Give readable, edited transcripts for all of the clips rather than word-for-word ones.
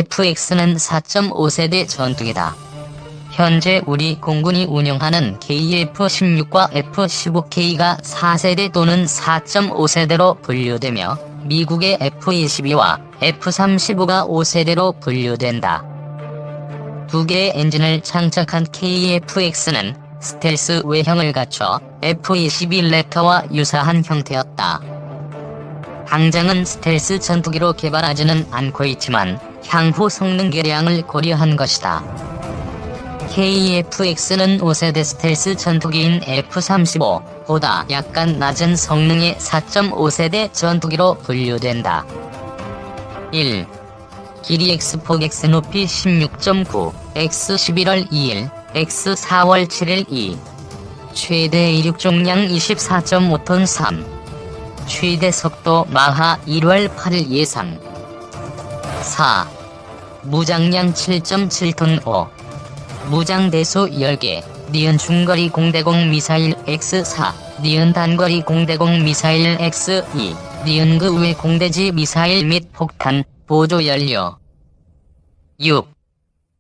KF-X는 4.5세대 전투기다. 현재 우리 공군이 운영하는 KF-16과 F-15K가 4세대 또는 4.5세대로 분류되며 미국의 F-22와 F-35가 5세대로 분류된다. 두 개의 엔진을 장착한 KF-X는 스텔스 외형을 갖춰 F-22 랩터와 유사한 형태였다. 당장은 스텔스 전투기로 개발하지는 않고 있지만 향후 성능 개량을 고려한 것이다. KF-X는 5세대 스텔스 전투기인 F-35보다 약간 낮은 성능의 4.5세대 전투기로 분류된다. 1. 길이 X4 X 높이 16.9, X 11월 2일, X 4월 7일 2. 최대 이륙重량 24.5톤 3. 최대 속도 마하 1월 8일 예상. 4. 무장량 7.7톤 5. 무장 대수 10개, 니은 중거리 공대공 미사일 X4, 니은 단거리 공대공 미사일 X2, 니은 그 외 공대지 미사일 및 폭탄, 보조 연료. 6.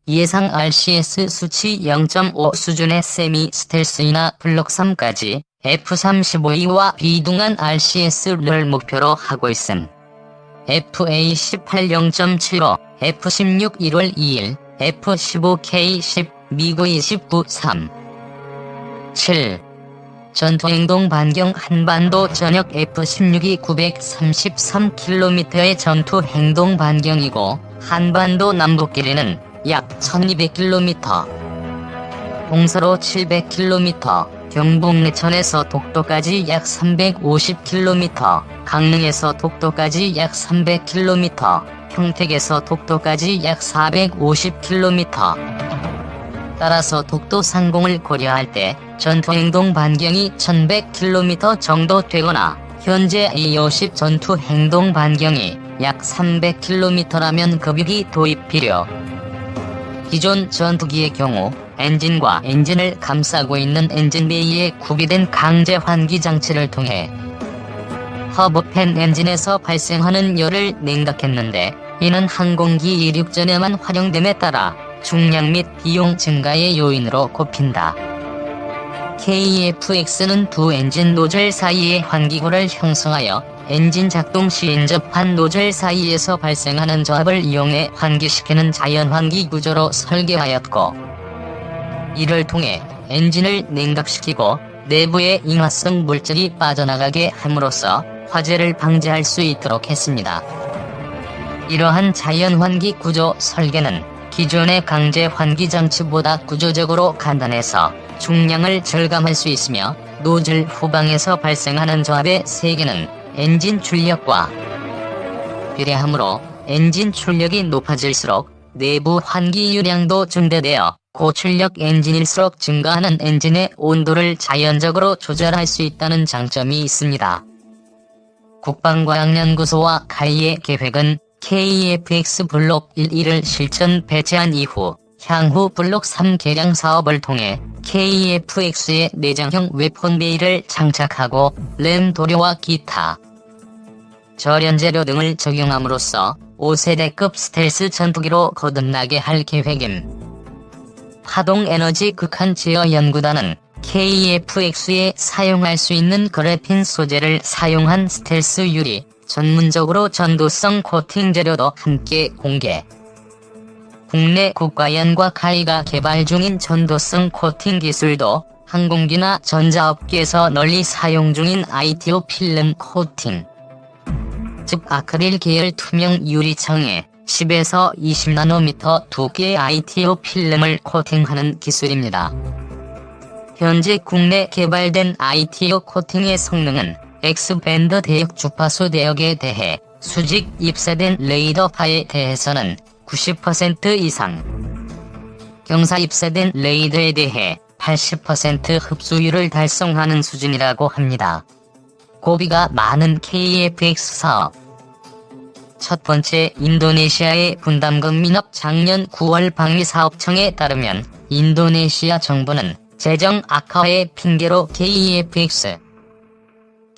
예상 RCS 수치 0.5 수준의 세미 스텔스이나 블록 3까지 F-35E와 비등한 RCS를 목표로 하고 있음. FA-18 0.75, F-16 1월 2일, F-15K 10, 미그 29 3. 7. 전투행동 반경 한반도 전역 F-16이 933km의 전투행동 반경이고 한반도 남북 길이는 약 1200km. 동서로 700km, 경북내천에서 독도까지 약 350km, 강릉에서 독도까지 약 300km, 평택에서 독도까지 약 450km. 따라서 독도 상공을 고려할 때 전투행동 반경이 1100km 정도 되거나 현재 A-50 전투행동 반경이 약 300km라면 급유기 도입 필요. 기존 전투기의 경우 엔진과 엔진을 감싸고 있는 엔진 베이에 구비된 강제 환기 장치를 통해 허브팬 엔진에서 발생하는 열을 냉각했는데 이는 항공기 이륙 전에만 활용됨에 따라 중량 및 비용 증가의 요인으로 꼽힌다. KF-X는 두 엔진 노즐 사이의 환기구를 형성하여 엔진 작동 시 인접한 노즐 사이에서 발생하는 저압을 이용해 환기시키는 자연환기 구조로 설계하였고 이를 통해 엔진을 냉각시키고 내부의 인화성 물질이 빠져나가게 함으로써 화재를 방지할 수 있도록 했습니다. 이러한 자연환기 구조 설계는 기존의 강제 환기 장치보다 구조적으로 간단해서 중량을 절감할 수 있으며 노즐 후방에서 발생하는 저압의 세기는 엔진 출력과 비례하므로 엔진 출력이 높아질수록 내부 환기유량도 증대되어 고출력 엔진일수록 증가하는 엔진의 온도를 자연적으로 조절할 수 있다는 장점이 있습니다. 국방과학연구소와 카이의 계획은 KF-X 블록 1을 실전 배치한 이후 향후 블록 3 개량 사업을 통해 KF-X의 내장형 웨폰 베이를 장착하고 램 도료와 기타 절연재료 등을 적용함으로써 5세대급 스텔스 전투기로 거듭나게 할 계획임. 파동에너지 극한 제어 연구단은 KF-X에 사용할 수 있는 그래핀 소재를 사용한 스텔스 유리, 전문적으로 전도성 코팅 재료도 함께 공개. 국내 국가연과 카이가 개발 중인 전도성 코팅 기술도 항공기나 전자업계에서 널리 사용 중인 ITO 필름 코팅, 즉 아크릴 계열 투명 유리창에 10에서 20나노미터 두께의 ITO 필름을 코팅하는 기술입니다. 현재 국내 개발된 ITO 코팅의 성능은 X밴드 대역 주파수 대역에 대해 수직 입쇄된 레이더파에 대해서는 90% 이상, 경사 입쇄된 레이더에 대해 80% 흡수율을 달성하는 수준이라고 합니다. 고비가 많은 KF-X 사업. 첫 번째, 인도네시아의 분담금 민업. 작년 9월 방위사업청에 따르면 인도네시아 정부는 재정 악화의 핑계로 KF-X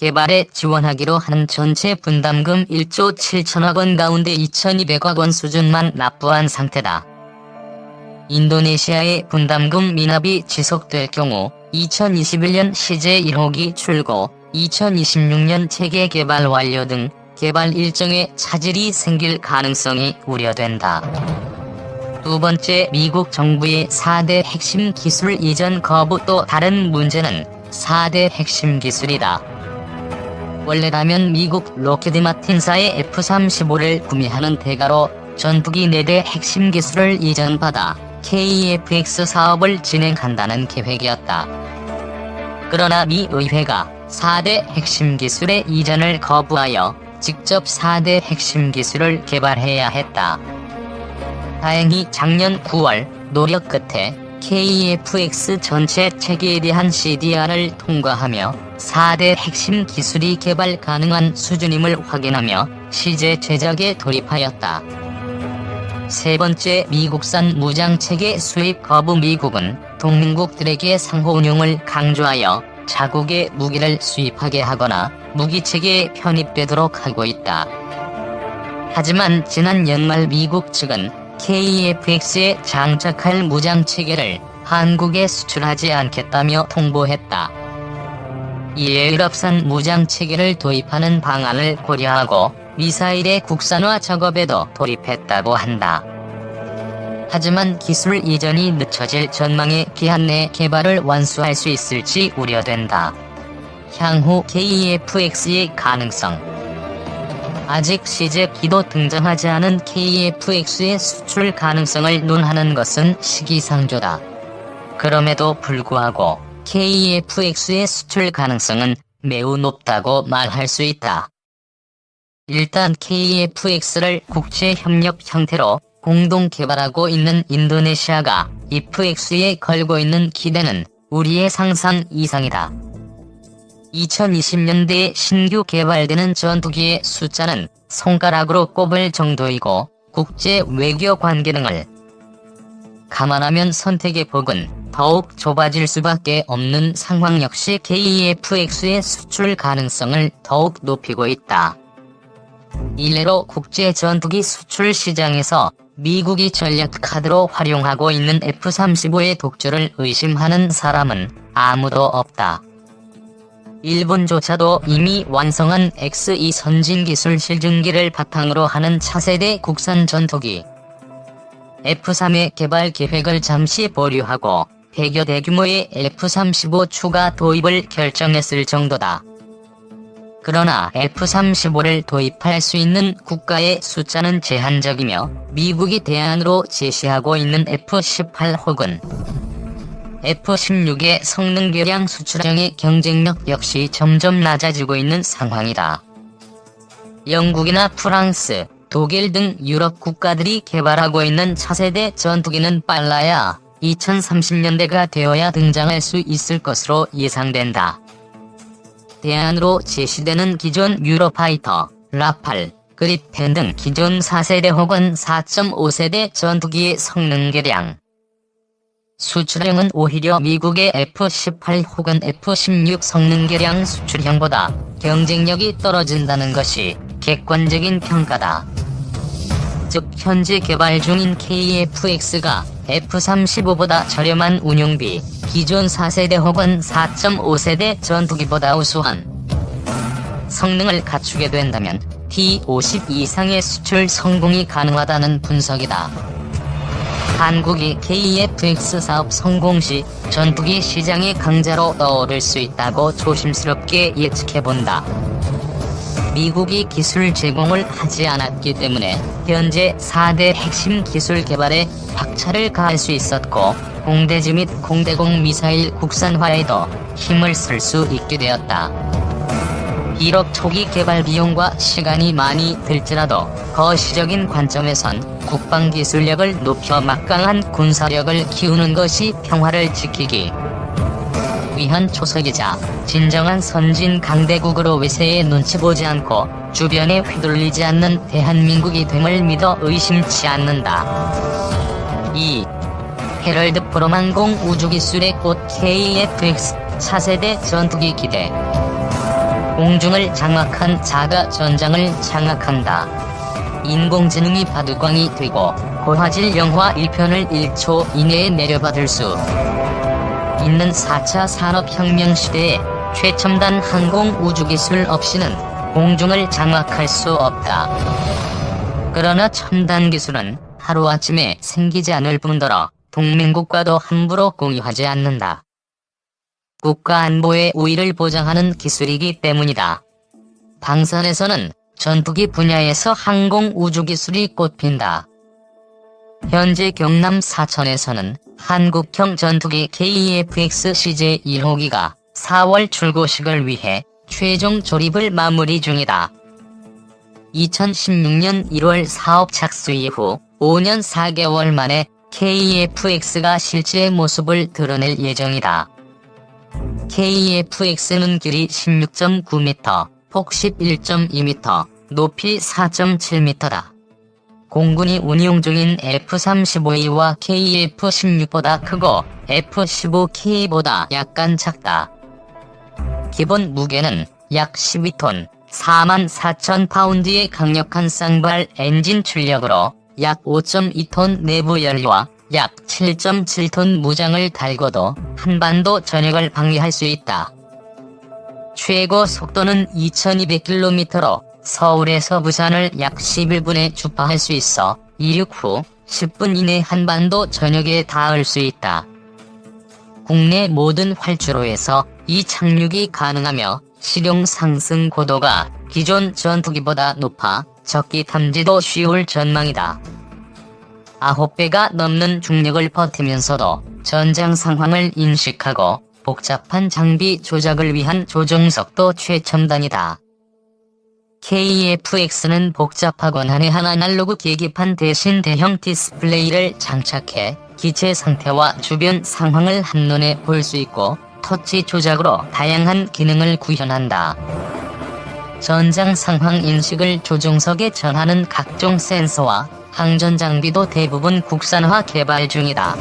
개발에 지원하기로 한 전체 분담금 1조 7천억 원 가운데 2,200억 원 수준만 납부한 상태다. 인도네시아의 분담금 미납이 지속될 경우 2021년 시제 1호기 출고, 2026년 체계 개발 완료 등 개발 일정에 차질이 생길 가능성이 우려된다. 두 번째, 미국 정부의 4대 핵심 기술 이전 거부. 또 다른 문제는 4대 핵심 기술이다. 원래라면 미국 로키드 마틴사의 F-35를 구매하는 대가로 전투기 4대 핵심 기술을 이전받아 KF-X 사업을 진행한다는 계획이었다. 그러나 미 의회가 4대 핵심 기술의 이전을 거부하여 직접 4대 핵심 기술을 개발해야 했다. 다행히 작년 9월 노력 끝에 KF-X 전체 체계에 대한 CDR을 통과하며 4대 핵심 기술이 개발 가능한 수준임을 확인하며 시제 제작에 돌입하였다. 세 번째, 미국산 무장체계 수입 거부. 미국은 동맹국들에게 상호 운용을 강조하여 자국의 무기를 수입하게 하거나 무기체계에 편입되도록 하고 있다. 하지만 지난 연말 미국 측은 KF-X에 장착할 무장체계를 한국에 수출하지 않겠다며 통보했다. 이에 유럽산 무장체계를 도입하는 방안을 고려하고 미사일의 국산화 작업에도 돌입했다고 한다. 하지만 기술 이전이 늦춰질 전망에 기한 내 개발을 완수할 수 있을지 우려된다. 향후 KF-X의 가능성. 아직 시제기도 등장하지 않은 KF-X의 수출 가능성을 논하는 것은 시기상조다. 그럼에도 불구하고 KF-X의 수출 가능성은 매우 높다고 말할 수 있다. 일단 KF-X를 국제협력 형태로 공동 개발하고 있는 인도네시아가 IF-X에 걸고 있는 기대는 우리의 상상 이상이다. 2020년대에 신규 개발되는 전투기의 숫자는 손가락으로 꼽을 정도이고 국제 외교 관계 등을 감안하면 선택의 폭은 더욱 좁아질 수밖에 없는 상황. 역시 KF-X의 수출 가능성을 더욱 높이고 있다. 일례로 국제 전투기 수출 시장에서 미국이 전략 카드로 활용하고 있는 F-35의 독주를 의심하는 사람은 아무도 없다. 일본조차도 이미 완성한 X-2 선진기술 실증기를 바탕으로 하는 차세대 국산 전투기 F-3의 개발 계획을 잠시 보류하고 100여 대 규모의 F-35 추가 도입을 결정했을 정도다. 그러나 F-35를 도입할 수 있는 국가의 숫자는 제한적이며 미국이 대안으로 제시하고 있는 F-18 혹은 F-16의 성능 개량 수출량의 경쟁력 역시 점점 낮아지고 있는 상황이다. 영국이나 프랑스, 독일 등 유럽 국가들이 개발하고 있는 차세대 전투기는 빨라야 2030년대가 되어야 등장할 수 있을 것으로 예상된다. 대안으로 제시되는 기존 유로파이터, 라팔, 그리펜 등 기존 4세대 혹은 4.5세대 전투기의 성능 개량 수출량은 오히려 미국의 F-18 혹은 F-16 성능 개량 수출량보다 경쟁력이 떨어진다는 것이 객관적인 평가다. 즉 현재 개발 중인 KF-X가 F-35보다 저렴한 운용비, 기존 4세대 혹은 4.5세대 전투기보다 우수한 성능을 갖추게 된다면 T-50 이상의 수출 성공이 가능하다는 분석이다. 한국이 KF-X 사업 성공 시 전투기 시장의 강자로 떠오를 수 있다고 조심스럽게 예측해본다. 미국이 기술 제공을 하지 않았기 때문에 현재 4대 핵심 기술 개발에 박차를 가할 수 있었고 공대지 및 공대공 미사일 국산화에도 힘을 쓸 수 있게 되었다. 비록 초기 개발 비용과 시간이 많이 들지라도 거시적인 관점에선 국방기술력을 높여 막강한 군사력을 키우는 것이 평화를 지키기 위한 초석이자 진정한 선진 강대국으로 외세에 눈치 보지 않고 주변에 휘둘리지 않는 대한민국이 됨을 믿어 의심치 않는다. 2. 헤럴드 프롬항공 우주기술의 꽃 KF-X 차세대 전투기 기대. 공중을 장악한 자가 전장을 장악한다. 인공지능이 바둑광이 되고 고화질 영화 1편을 1초 이내에 내려받을 수 있는 4차 산업혁명 시대에 최첨단 항공 우주기술 없이는 공중을 장악할 수 없다. 그러나 첨단 기술은 하루아침에 생기지 않을 뿐더러 동맹국과도 함부로 공유하지 않는다. 국가 안보의 우위를 보장하는 기술이기 때문이다. 방산에서는 전투기 분야에서 항공 우주기술이 꽃핀다. 현재 경남 사천에서는 한국형 전투기 KF-X CJ1호기가 4월 출고식을 위해 최종 조립을 마무리 중이다. 2016년 1월 사업 착수 이후 5년 4개월 만에 KF-X가 실제 모습을 드러낼 예정이다. KF-X는 길이 16.9m, 폭 11.2m, 높이 4.7m다. 공군이 운용 중인 F-35A와 KF-16보다 크고 F-15K보다 약간 작다. 기본 무게는 약 12톤, 44,000파운드의 강력한 쌍발 엔진 출력으로 약 5.2톤 내부 연료와 약 7.7톤 무장을 달고도 한반도 전역을 방위할 수 있다. 최고 속도는 2200km로 서울에서 부산을 약 11분에 주파할 수 있어 이륙 후 10분 이내 한반도 전역에 닿을 수 있다. 국내 모든 활주로에서 이 착륙이 가능하며 실용 상승 고도가 기존 전투기보다 높아 적기 탐지도 쉬울 전망이다. 9배가 넘는 중력을 버티면서도 전장 상황을 인식하고 복잡한 장비 조작을 위한 조종석도 최첨단이다. KF-X는 복잡하곤 한 아날로그 계기판 대신 대형 디스플레이를 장착해 기체 상태와 주변 상황을 한눈에 볼 수 있고 터치 조작으로 다양한 기능을 구현한다. 전장 상황 인식을 조종석에 전하는 각종 센서와 항전 장비도 대부분 국산화 개발 중이다.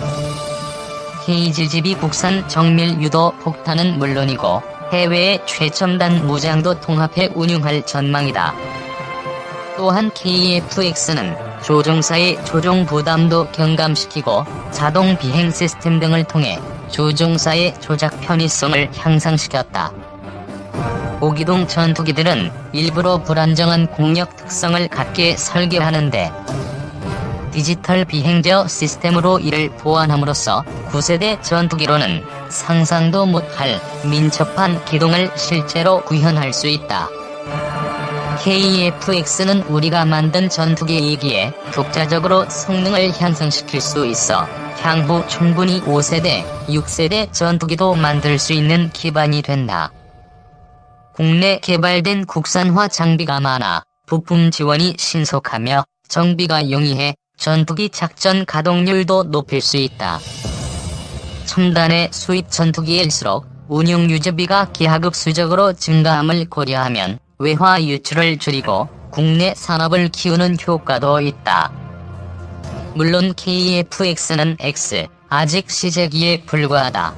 KGB 국산 정밀 유도 폭탄은 물론이고 해외의 최첨단 무장도 통합해 운용할 전망이다. 또한 KF-X는 조종사의 조종 부담도 경감시키고 자동 비행 시스템 등을 통해 조종사의 조작 편의성을 향상시켰다. 고기동 전투기들은 일부러 불안정한 공력 특성을 갖게 설계하는데 디지털 비행저 시스템으로 이를 보완함으로써 9세대 전투기로는 상상도 못할 민첩한 기동을 실제로 구현할 수 있다. KF-X는 우리가 만든 전투기이기에 독자적으로 성능을 향상시킬 수 있어 향후 충분히 5세대, 6세대 전투기도 만들 수 있는 기반이 된다. 국내 개발된 국산화 장비가 많아 부품 지원이 신속하며 정비가 용이해 전투기 작전 가동률도 높일 수 있다. 첨단의 수입 전투기일수록 운용 유지비가 기하급수적으로 증가함을 고려하면 외화 유출을 줄이고 국내 산업을 키우는 효과도 있다. 물론 KF-X는 아직 시제기에 불과하다.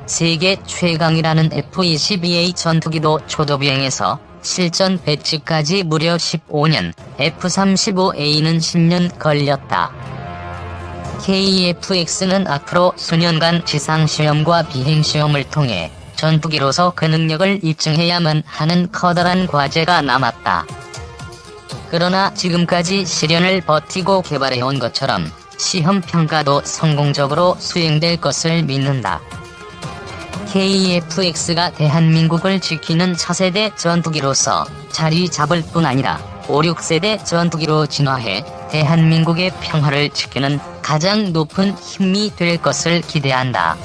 세계 최강이라는 F-22A 전투기도 초도비행에서 실전 배치까지 무려 15년, F-35A는 10년 걸렸다. KF-X는 앞으로 수년간 지상시험과 비행시험을 통해 전투기로서 그 능력을 입증해야만 하는 커다란 과제가 남았다. 그러나 지금까지 시련을 버티고 개발해온 것처럼 시험 평가도 성공적으로 수행될 것을 믿는다. KF-X가 대한민국을 지키는 차세대 전투기로서 자리 잡을 뿐 아니라 5, 6세대 전투기로 진화해 대한민국의 평화를 지키는 가장 높은 힘이 될 것을 기대한다.